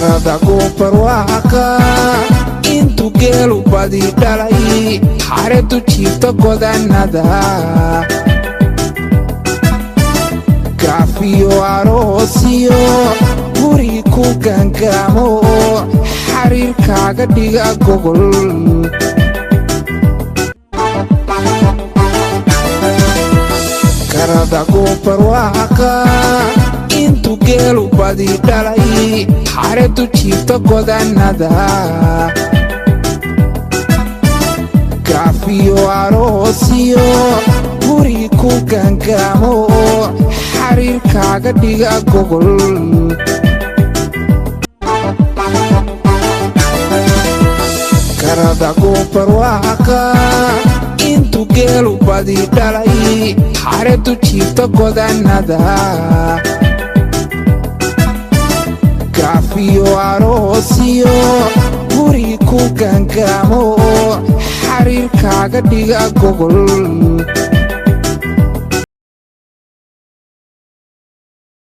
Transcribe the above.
karadagu barwaqa intu geelu badi dhalay xareedu jiifta godanada kaafiyo aroosiyo guri ku gaangaamo xariirkaaga dhiga gogol karadagu barwaqa intu geelu badi dhalay xareedu jiifta godanada kaafiyo aroosiyo guri ku gaangaamo xariirkaaga dhiga gogol karadagu barwaqa intu geelu badi dhalay xareedu jiifta godanada kaafiyo aroosiyo guri ku gaangaamo xariirkaaga dhiga gogol